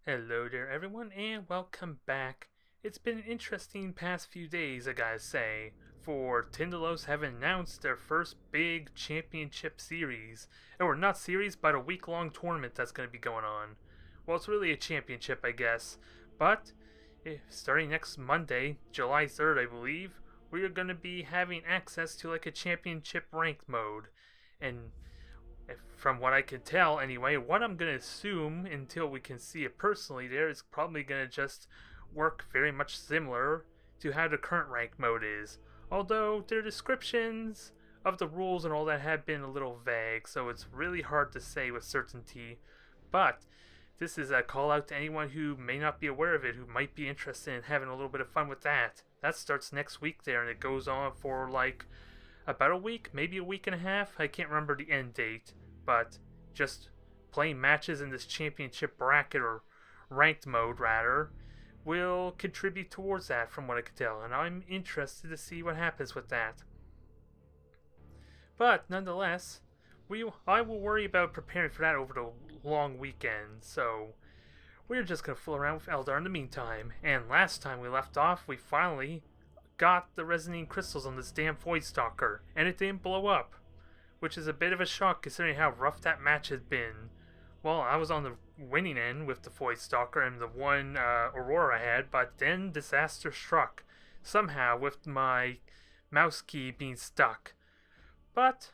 Hello there everyone and welcome back. It's been an interesting past few days, I gotta say, for Tindalos have announced their first big championship series. Or not series, but a week-long tournament that's going to be going on. Well, it's really a championship, I guess. But, starting next Monday, July 3rd, I believe, we are going to be having access to like a championship ranked mode. And from what I can tell anyway, what I'm going to assume until we can see it personally there is probably going to just work very much similar to how the current rank mode is. Although their descriptions of the rules and all that have been a little vague, so it's really hard to say with certainty. But this is a call out to anyone who may not be aware of it, who might be interested in having a little bit of fun with that. That starts next week there, and it goes on for like about a week, maybe a week and a half. I can't remember the end date, but just playing matches in this championship bracket, or ranked mode rather, will contribute towards that from what I can tell, and I'm interested to see what happens with that. But nonetheless, I will worry about preparing for that over the long weekend, so we're just going to fool around with Eldar in the meantime. And last time we left off, we finally got the resonant crystals on this damn Voidstalker, and it didn't blow up, which is a bit of a shock considering how rough that match has been. Well, I was on the winning end with the Voidstalker and the one Aurora I had, but then disaster struck, somehow with my mouse key being stuck. But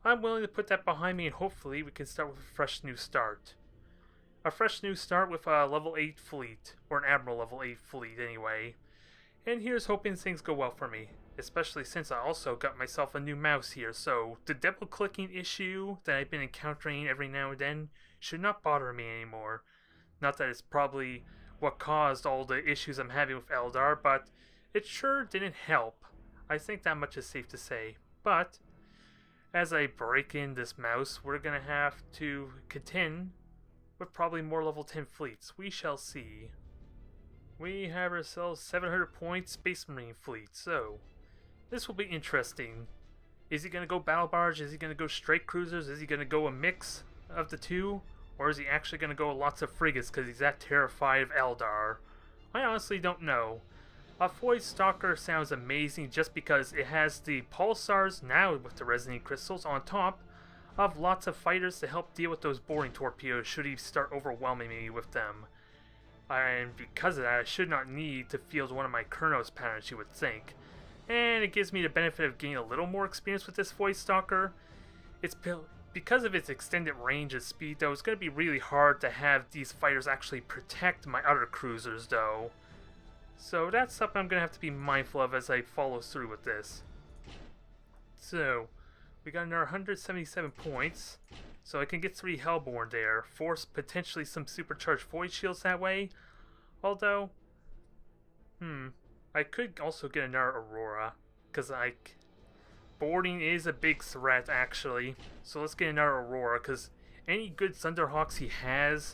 I'm willing to put that behind me, and hopefully we can start with a fresh new start. A fresh new start with a level 8 fleet, or an Admiral level 8 fleet anyway. And here's hoping things go well for me, especially since I also got myself a new mouse here, so the double clicking issue that I've been encountering every now and then should not bother me anymore. Not that it's probably what caused all the issues I'm having with Eldar, but it sure didn't help. I think that much is safe to say. But as I break in this mouse, we're going to have to contend with probably more level 10 fleets. We shall see. We have ourselves 700 points Space Marine fleet, so this will be interesting. Is he going to go battle barge? Is he going to go straight cruisers? Is he going to go a mix of the two? Or is he actually going to go lots of frigates because he's that terrified of Eldar? I honestly don't know. A Voidstalker sounds amazing just because it has the pulsars now with the resonant crystals on top of lots of fighters to help deal with those boring torpedoes should he start overwhelming me with them. And because of that, I should not need to field one of my Kurnos patterns, you would think. And it gives me the benefit of gaining a little more experience with this Voidstalker. It's because of its extended range and speed, though, it's going to be really hard to have these fighters actually protect my other cruisers, though. So that's something I'm going to have to be mindful of as I follow through with this. So, we got another 177 points. So I can get 3 Hellborn there, force potentially some supercharged Void Shields that way. Although, I could also get another Aurora, because boarding is a big threat actually. So let's get another Aurora, because any good Thunderhawks he has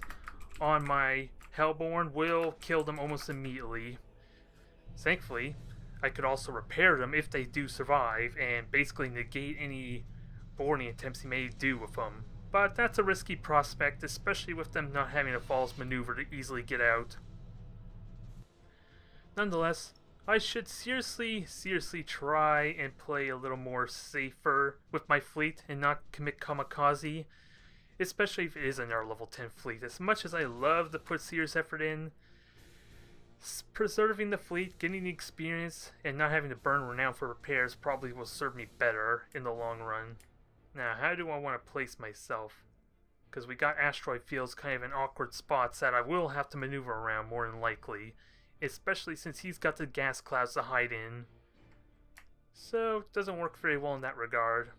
on my Hellborn will kill them almost immediately. Thankfully, I could also repair them if they do survive, and basically negate any boarding attempts he may do with them. But that's a risky prospect, especially with them not having a false maneuver to easily get out. Nonetheless, I should seriously try and play a little more safer with my fleet and not commit kamikaze, especially if it is another level 10 fleet. As much as I love to put serious effort in, preserving the fleet, getting the experience, and not having to burn renown for repairs probably will serve me better in the long run. Now, how do I want to place myself? Because we got asteroid fields kind of in awkward spots that I will have to maneuver around more than likely. Especially since he's got the gas clouds to hide in. So, it doesn't work very well in that regard.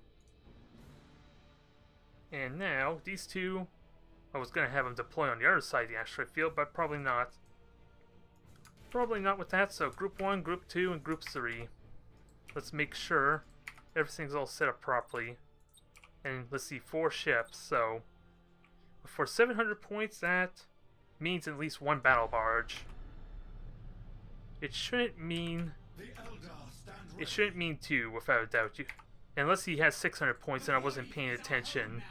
And now, these two, I was going to have them deploy on the other side of the asteroid field, but probably not. Probably not with that, so Group 1, Group 2, and Group 3. Let's make sure everything's all set up properly. And let's see, 4 ships, so for 700 points, that means at least 1 battle barge. It shouldn't mean 2, without a doubt. Unless he has 600 points and I wasn't paying attention.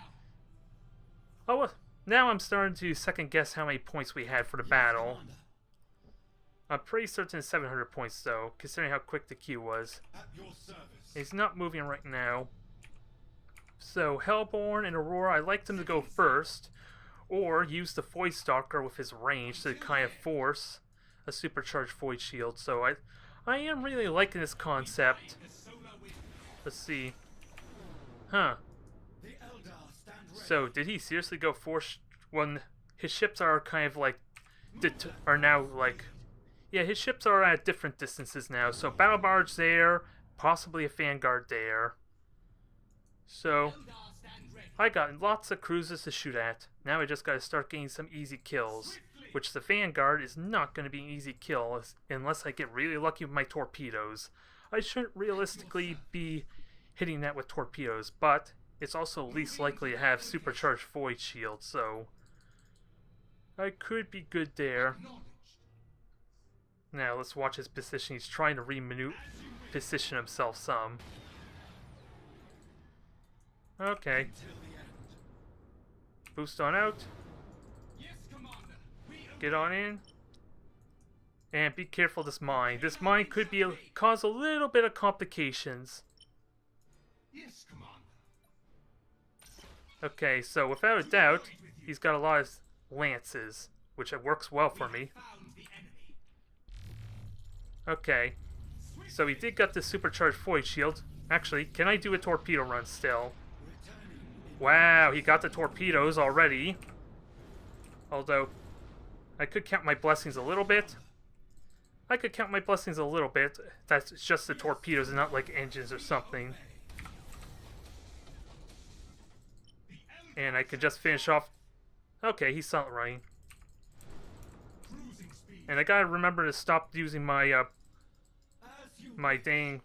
Oh, Now I'm starting to second guess how many points we had for the battle. I'm pretty certain it's 700 points though, considering how quick the queue was. He's not moving right now. So Hellborn and Aurora, I like them to go first, or use the Voidstalker with his range to kind of force a supercharged Void Shield. So I am really liking this concept. Let's see. Huh. So did he seriously go force when his ships are kind of like are now like, yeah, his ships are at different distances now. So battle barge there, possibly a Vanguard there. So I got lots of cruisers to shoot at. Now I just gotta start getting some easy kills, which the Vanguard is not going to be an easy kill unless I get really lucky with my torpedoes. I shouldn't realistically be hitting that with torpedoes, but it's also least likely to have supercharged Void Shield, so I could be good there. Now let's watch his position. He's trying to position himself some. Okay. Boost on out. Get on in. And be careful of this mine. This mine could cause a little bit of complications. Okay, so without a doubt, he's got a lot of lances, which works well for me. Okay, so he did get the supercharged Void Shield. Actually, can I do a torpedo run still? Wow, he got the torpedoes already. Although, I could count my blessings a little bit. That's just the torpedoes and not like engines or something. And I could just finish off. Okay, he's silent running. And I gotta remember to stop using my my dang,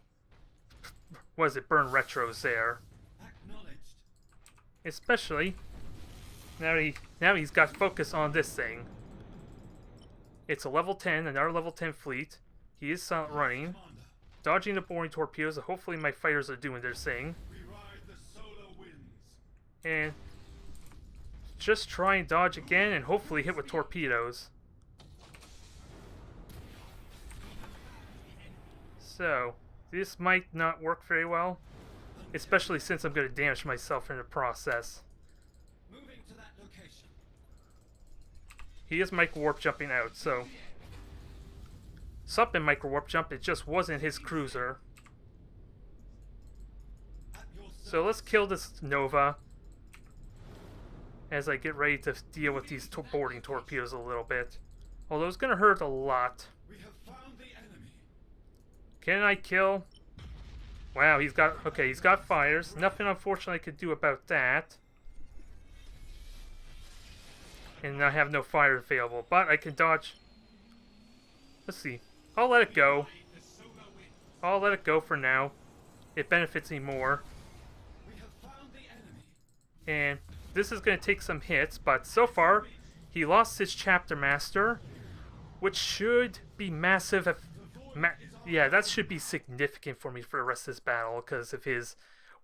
what is it, burn retros there. Especially now he's got focus on this thing. It's a level 10, another level 10 fleet. He is silent running, dodging the boring torpedoes. Hopefully my fighters are doing their thing. And just try and dodge again and hopefully hit with torpedoes. So, this might not work very well, especially since I'm going to damage myself in the process. He is micro-warp jumping out, so something micro-warp jump, it just wasn't his cruiser. So let's kill this Nova as I get ready to deal with these boarding torpedoes a little bit. Although it's going to hurt a lot. Can I kill? Wow, he's got fires. Nothing unfortunately I could do about that. And I have no fire available, but I can dodge. Let's see. I'll let it go. I'll let it go for now. It benefits me more. And this is going to take some hits, but so far, he lost his Chapter Master, which should be massive. Yeah, that should be significant for me for the rest of this battle, because of his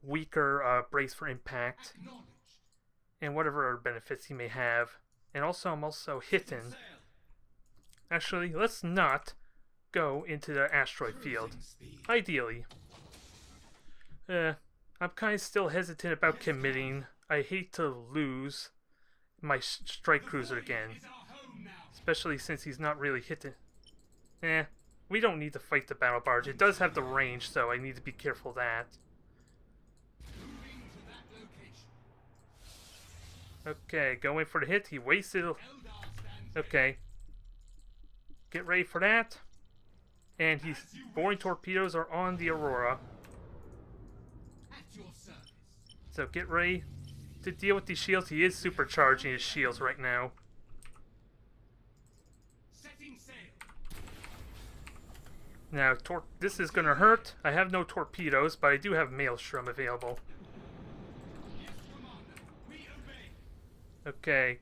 weaker brace for impact, and whatever other benefits he may have. And also, I'm also hitting. Actually, let's not go into the asteroid field. Ideally. I'm kind of still hesitant about committing. I hate to lose my strike cruiser again. Especially since he's not really hitting. We don't need to fight the battle barge. It does have the range, so I need to be careful of that. Okay, going for the hit. He wasted. Okay. Get ready for that. And he's boring torpedoes are on the Aurora. So get ready to deal with these shields. He is supercharging his shields right now. Now, this is going to hurt. I have no torpedoes, but I do have Maelstrom available. Okay.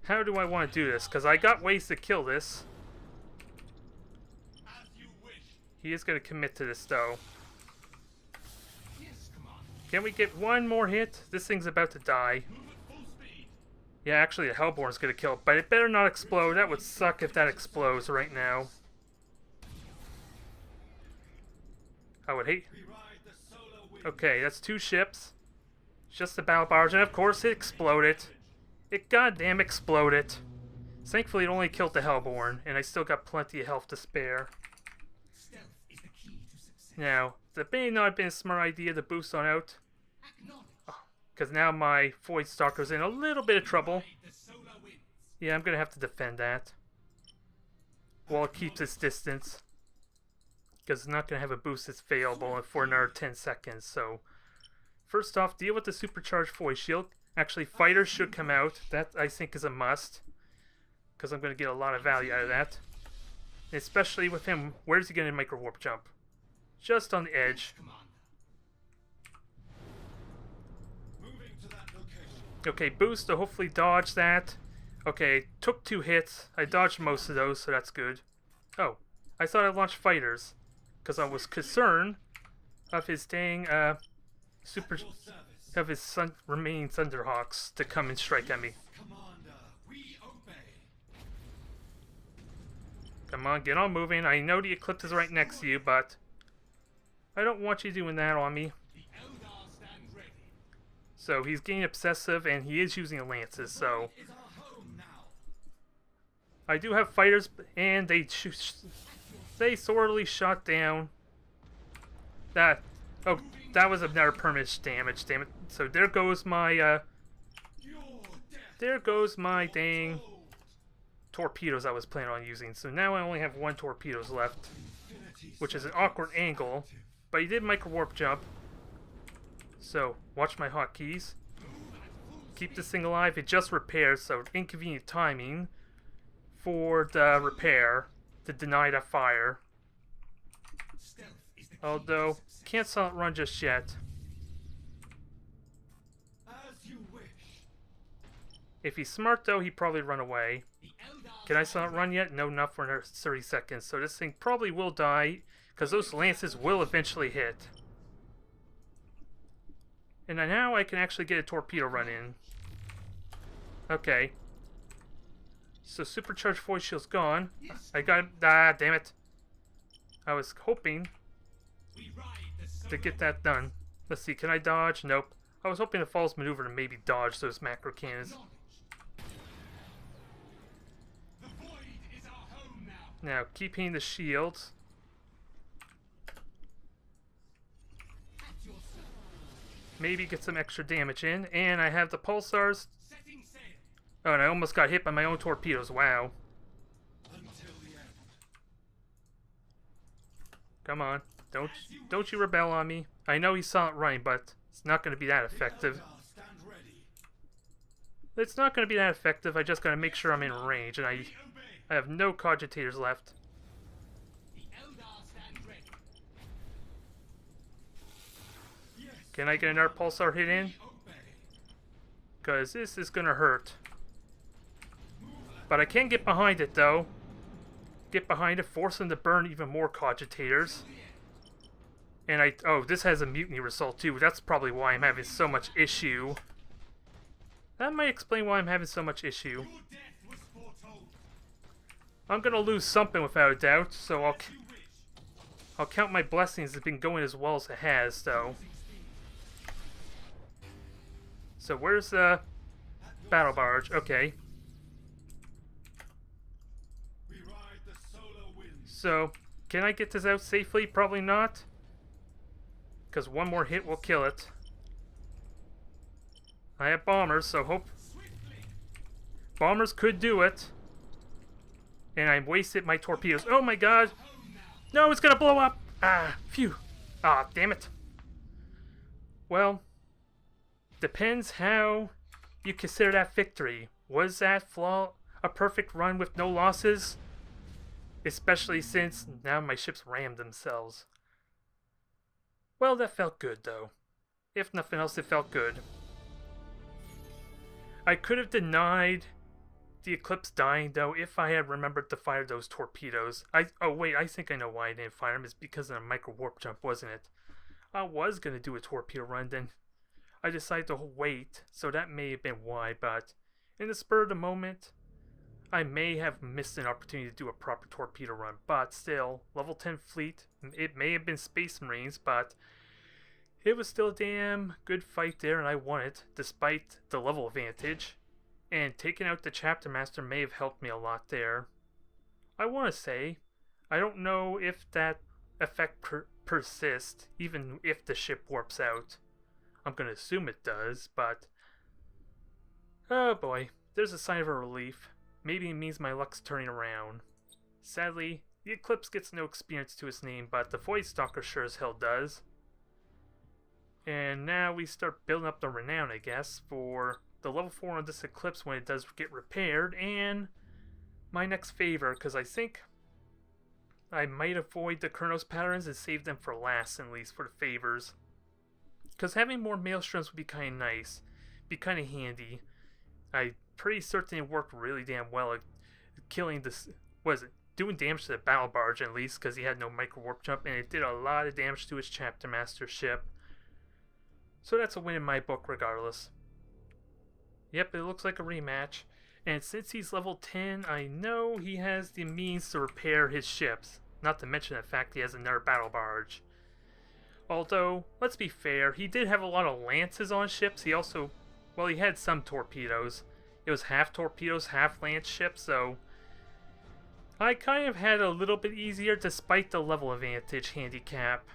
How do I want to do this? Because I got ways to kill this. He is going to commit to this, though. Can we get one more hit? This thing's about to die. Yeah, actually the Hellborn's gonna kill it, but it better not explode. That would suck if that explodes right now. I would hate... Okay, that's 2 ships. Just the battle barge, and of course it exploded. It goddamn exploded. Thankfully it only killed the Hellborn, and I still got plenty of health to spare. Now, that may not have been a smart idea to boost on out. Because now my Voidstalker's in a little bit of trouble. Yeah, I'm going to have to defend that. While it keeps its distance. Because it's not going to have a boost that's available for another 10 seconds. So, first off, deal with the supercharged voice shield. Actually, fighters should come out. That, I think, is a must. Because I'm going to get a lot of value out of that. And especially with him, where's he going to micro warp jump? Just on the edge. Okay, boost to hopefully dodge that. Okay, took 2 hits. I dodged most of those, so that's good. Oh, I thought I launched fighters. Because I was concerned of his dang, of his remaining Thunderhawks to come and strike at me. Come on, get on moving. I know the Eclipse is right next to you, but I don't want you doing that on me. So he's getting obsessive, and he is using lances, so... I do have fighters, and they sorely shot down that... Oh, that was another permanent damage, damn it. So there goes my, there goes my dang torpedoes I was planning on using. So now I only have 1 torpedoes left, which is an awkward angle. But he did micro warp jump. So watch my hotkeys. Keep this thing alive. It just repairs, so inconvenient timing for the repair to deny that fire. Although can't silent run just yet. If he's smart though, he'd probably run away. Can I silent run yet? No, not for another 30 seconds. So this thing probably will die, because those lances will eventually hit. And now I can actually get a torpedo run in. Okay. So supercharged voice shield's gone. I got him. Ah, damn it. I was hoping to get that done. Let's see, can I dodge? Nope. I was hoping to false maneuver to maybe dodge those macro cannons. Now, keep hitting the shields. Maybe get some extra damage in. And I have the pulsars. Oh, and I almost got hit by my own torpedoes. Wow. Come on. Don't you rebel on me. I know he's silent running, but it's not going to be that effective. It's not going to be that effective. I just got to make sure I'm in range, and I have no cogitators left. Can I get another pulsar hit in? Because this is going to hurt. But I can get behind it, though. Get behind it, force them to burn even more cogitators. And oh, this has a mutiny result, too. That's probably why I'm having so much issue. That might explain why I'm having so much issue. I'm gonna lose something without a doubt, so I'll count my blessings as been going as well as it has, though. So where's the battle barge? Okay. So, can I get this out safely? Probably not. Because one more hit will kill it. I have bombers, so hope... Bombers could do it. And I wasted my torpedoes. Oh my god! No, it's gonna blow up! Ah, phew. Ah, damn it. Well, depends how you consider that victory. Was that flaw a perfect run with no losses? Especially since now my ships rammed themselves. Well, that felt good, though. If nothing else, it felt good. I could have denied the Eclipse dying, though, if I had remembered to fire those torpedoes. Oh, wait, I think I know why I didn't fire them. It's because of the micro warp jump, wasn't it? I was going to do a torpedo run, then I decided to wait, so that may have been why, but In the spur of the moment, I may have missed an opportunity to do a proper torpedo run, but still, level 10 fleet, it may have been Space Marines, but it was still a damn good fight there, and I won it, despite the level advantage. And taking out the Chapter Master may have helped me a lot there. I want to say, I don't know if that effect persists, even if the ship warps out. I'm going to assume it does, but... oh boy, there's a sign of a relief. Maybe it means my luck's turning around. Sadly, the Eclipse gets no experience to its name, but the Voidstalker sure as hell does. And now we start building up the renown, I guess, for the level 4 on this Eclipse when it does get repaired, and my next favor, because I think I might avoid the Chronos patterns and save them for last, at least, for the favors. Because having more Maelstroms would be kind of nice, be kind of handy. I'm pretty certain it worked really damn well at killing this, doing damage to the battle barge at least, because he had no micro warp jump, and it did a lot of damage to his Chapter Master ship. So that's a win in my book regardless. Yep, it looks like a rematch. And since he's level 10, I know he has the means to repair his ships. Not to mention the fact he has another battle barge. Although, let's be fair, he did have a lot of lances on ships. He also, well, he had some torpedoes. It was half torpedoes, half lance ships, so I kind of had a little bit easier despite the level advantage handicap.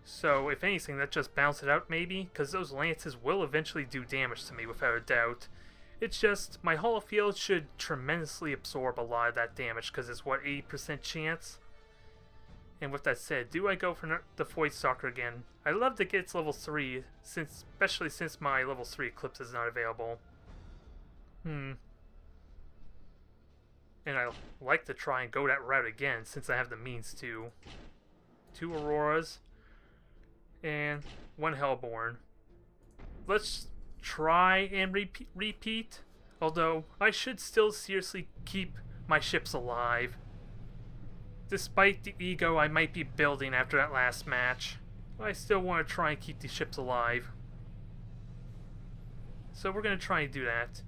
So, if anything, that just balanced it out maybe, because those lances will eventually do damage to me without a doubt. It's just, my holofield should tremendously absorb a lot of that damage, because it's, what, 80% chance? And with that said, do I go for the Voidstalker again? I'd love to get its level 3, especially since my level 3 Eclipse is not available. And I like to try and go that route again, since I have the means to. 2 Auroras and 1 Hellborn. Let's try and repeat, although I should still seriously keep my ships alive, despite the ego I might be building after that last match. I still want to try and keep these ships alive, so we're going to try and do that.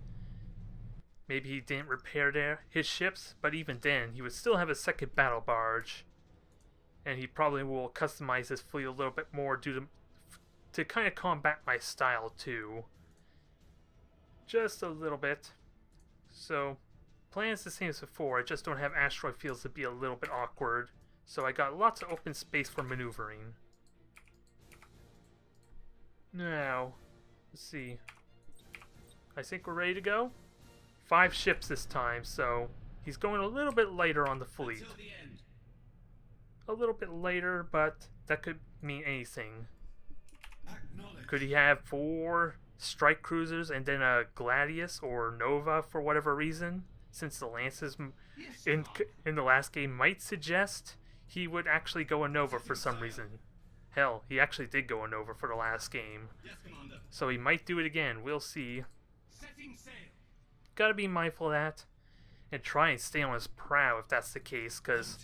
Maybe he didn't repair his ships, but even then he would still have a second battle barge, and he probably will customize his fleet a little bit more to kind of combat my style too. Just a little bit. So, plan is the same as before, I just don't have asteroid fields to be a little bit awkward. So I got lots of open space for maneuvering. Now, let's see. I think we're ready to go. 5 ships this time, so he's going a little bit lighter on the fleet. A little bit later, but that could mean anything. Could he have 4 strike cruisers and then a Gladius or Nova for whatever reason? Since the Lances in the last game might suggest he would actually go a Nova for some reason. Hell, he actually did go a Nova for the last game. So he might do it again, we'll see. Gotta be mindful of that. And try and stay on his prow if that's the case, because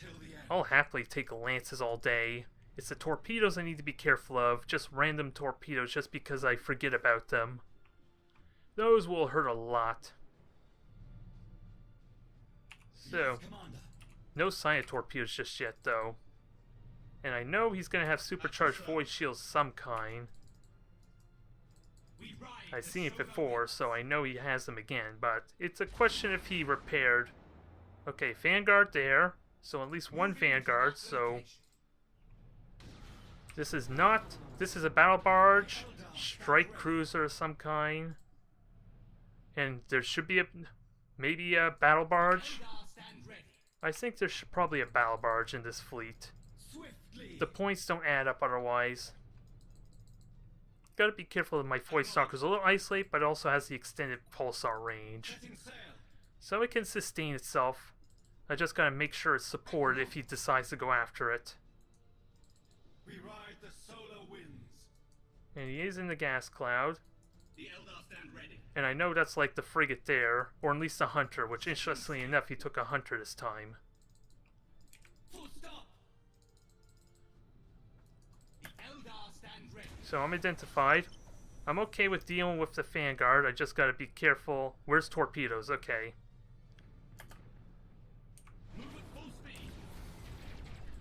I'll happily take Lances all day. It's the torpedoes I need to be careful of, just random torpedoes just because I forget about them. Those will hurt a lot. So, no sign of torpedoes just yet though. And I know he's going to have supercharged void shields of some kind. I've seen it before, so I know he has them again, but it's a question if he repaired. Okay, Vanguard there, so at least 1 Vanguard, so this is a battle barge, strike cruiser of some kind, and there should be maybe a battle barge. I think there's probably a battle barge in this fleet. The points don't add up otherwise. Gotta be careful of my Voidstalker's a little isolate, but it also has the extended pulsar range. So it can sustain itself. I just gotta make sure it's supported if he decides to go after it. We ride the solar winds. And he is in the gas cloud. The Eldar stand ready. And I know that's like the frigate there, or at least a hunter, which interestingly enough he took a hunter this time. Full stop. The Eldar stand ready. So I'm identified. I'm okay with dealing with the Vanguard. I just gotta be careful. Where's torpedoes? Okay.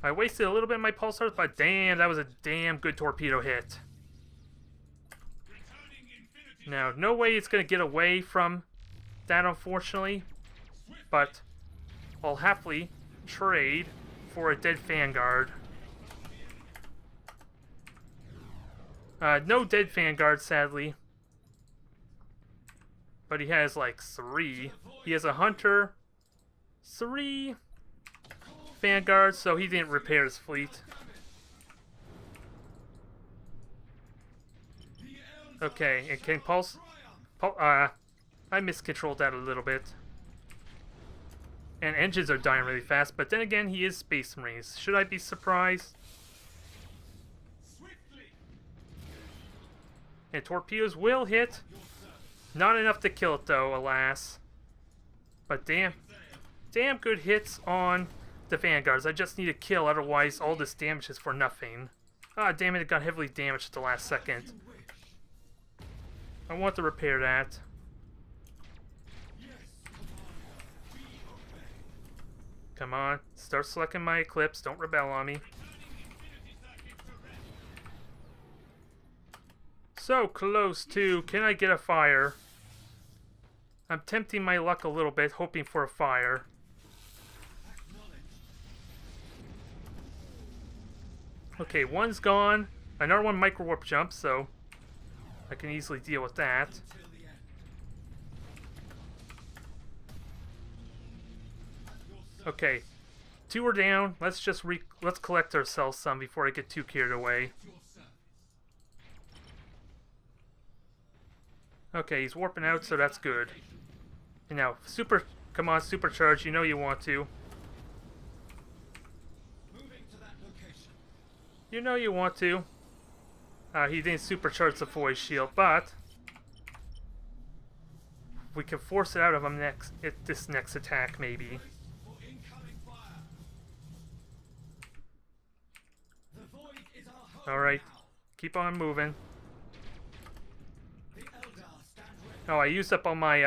I wasted a little bit of my pulsars, but damn, that was a damn good torpedo hit. Now, no way it's gonna get away from that, unfortunately. But I'll happily trade for a dead Vanguard. No dead Vanguard, sadly. But he has like 3. He has a Hunter, 3 Vanguards, so he didn't repair his fleet. Okay, and can I miscontrolled that a little bit. And engines are dying really fast, but then again, he is Space Marines. Should I be surprised? And torpedoes will hit. Not enough to kill it though, alas. But damn good hits on the Vanguards. I just need a kill, otherwise all this damage is for nothing. Ah, damn it got heavily damaged at the last second. I want to repair that. Come on, start selecting my Eclipse, don't rebel on me. So close to, can I get a fire? I'm tempting my luck a little bit, hoping for a fire. Okay, one's gone. Another one micro warp jump, so I can easily deal with that. Okay, 2 are down. Let's just let's collect ourselves some before I get too carried away. Okay, he's warping out, so that's good. And now, come on, supercharge. You know you want to. You know you want to. He didn't supercharge the void shield, but we can force it out of him this next attack, maybe. Alright, keep on moving. Oh, I used up all my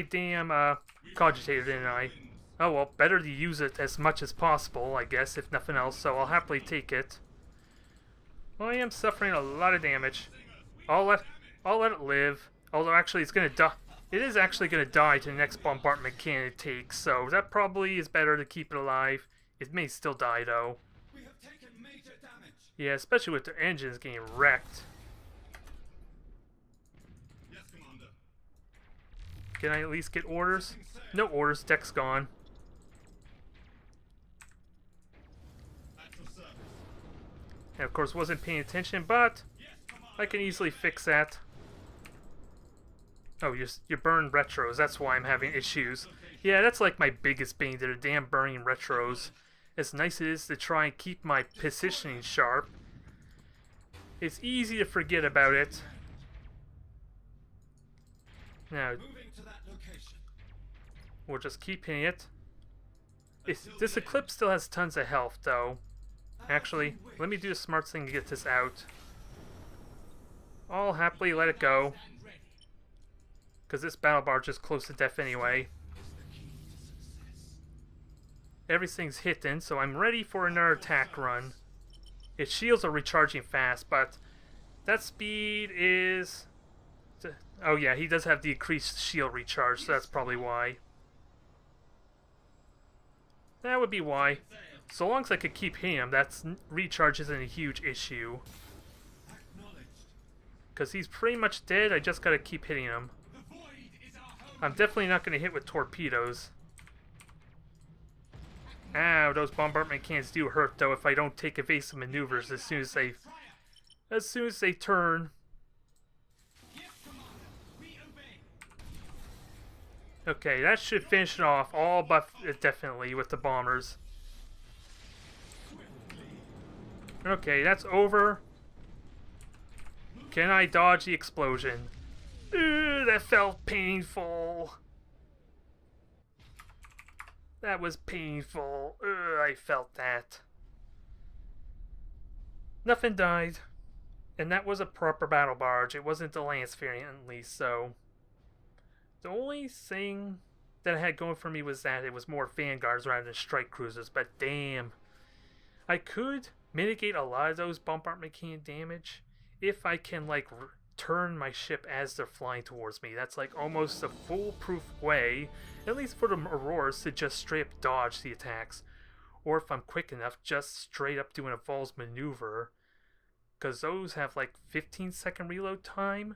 damn cogitator, didn't I? Oh well, better to use it as much as possible, I guess, if nothing else, so I'll happily take it. Well, I am suffering a lot of damage. I'll let it live. Although actually it's gonna die. It is actually gonna die to the next bombardment cannon it takes, so that probably is better to keep it alive. It may still die though. We have taken major damage. Yeah, especially with the engines getting wrecked. Yes, Commander. Can I at least get orders? No orders, deck's gone. At your service. And of course wasn't paying attention, but Yes, Commander. I can easily fix that. Oh, you burn retros, that's why I'm having issues. Yeah, that's like my biggest bane, to the damn burning retros. As nice it is to try and keep my positioning sharp, it's easy to forget about it. Now, Moving to that location. we'll just keep hitting it. This Eclipse still has tons of health, though. Actually, let me do the smart thing to get this out. I'll happily let it go, Stand ready. because this battle barge is close to death anyway. Is the key to success. Everything's hitting, so I'm ready for another attack run. Its shields are recharging fast, but that speed is... Oh yeah, he does have the increased shield recharge, so that's probably why. That would be why. So long as I could keep hitting him, that recharge isn't a huge issue. Acknowledged. Because he's pretty much dead, I just gotta keep hitting him. The void is our home. I'm definitely not gonna hit with torpedoes. Ow, those bombardment cannons do hurt though if I don't take evasive maneuvers as soon as they turn. Yes, Commander. We obey. Okay, that should finish it off all but definitely with the bombers. Okay, that's over. Can I dodge the explosion? That felt painful. That was painful. I felt that. Nothing died. And that was a proper battle barge. It wasn't the Lance variant, at least. So the only thing that I had going for me was that it was more vanguards rather than strike cruisers. But damn, I could mitigate a lot of those bombardment cannon damage if I can like turn my ship as they're flying towards me. That's like almost a foolproof way, at least for the Auroras, to just straight up dodge the attacks. Or if I'm quick enough, just straight up doing a Vols maneuver, because those have like 15-second reload time.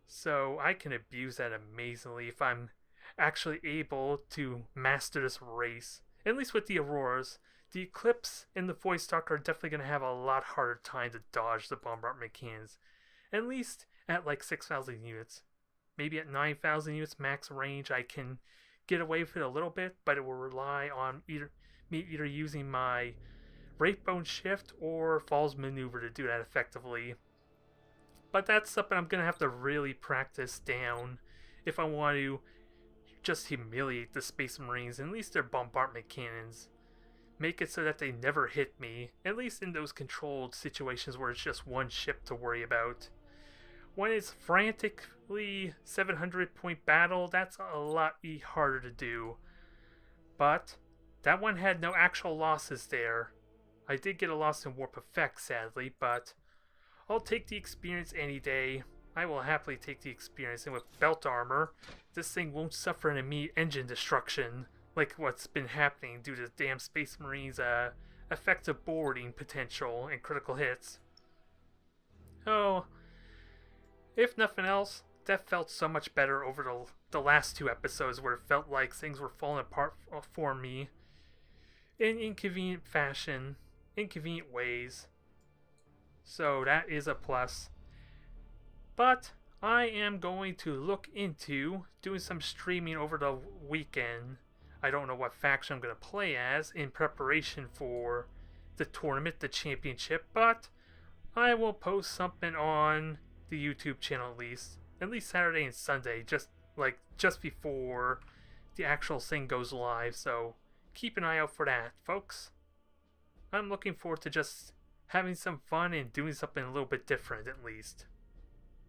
So I can abuse that amazingly if I'm actually able to master this race. At least with the Auroras. The Eclipse and the Voidstalker are definitely going to have a lot harder time to dodge the bombardment cannons. At least at like 6,000 units. Maybe at 9,000 units max range I can get away with it a little bit, but it will rely on me either using my Wraithbone Shift or Falls Maneuver to do that effectively. But that's something I'm going to have to really practice down if I want to just humiliate the Space Marines, at least their bombardment cannons. Make it so that they never hit me, at least in those controlled situations where it's just one ship to worry about. When it's frantically 700 point battle, that's a lot harder to do. But that one had no actual losses there. I did get a loss in Warp Effect, sadly, but I'll take the experience any day. I will happily take the experience, and with belt armor, this thing won't suffer an immediate engine destruction like what's been happening due to the damn Space Marines' effective boarding potential and critical hits. Oh, if nothing else, that felt so much better over the last two episodes where it felt like things were falling apart for me in inconvenient fashion, inconvenient ways. So that is a plus. But I am going to look into doing some streaming over the weekend. I don't know what faction I'm going to play as in preparation for the tournament, the championship, but I will post something on the YouTube channel at least Saturday and Sunday, just before the actual thing goes live, so keep an eye out for that, folks. I'm looking forward to just having some fun and doing something a little bit different, at least.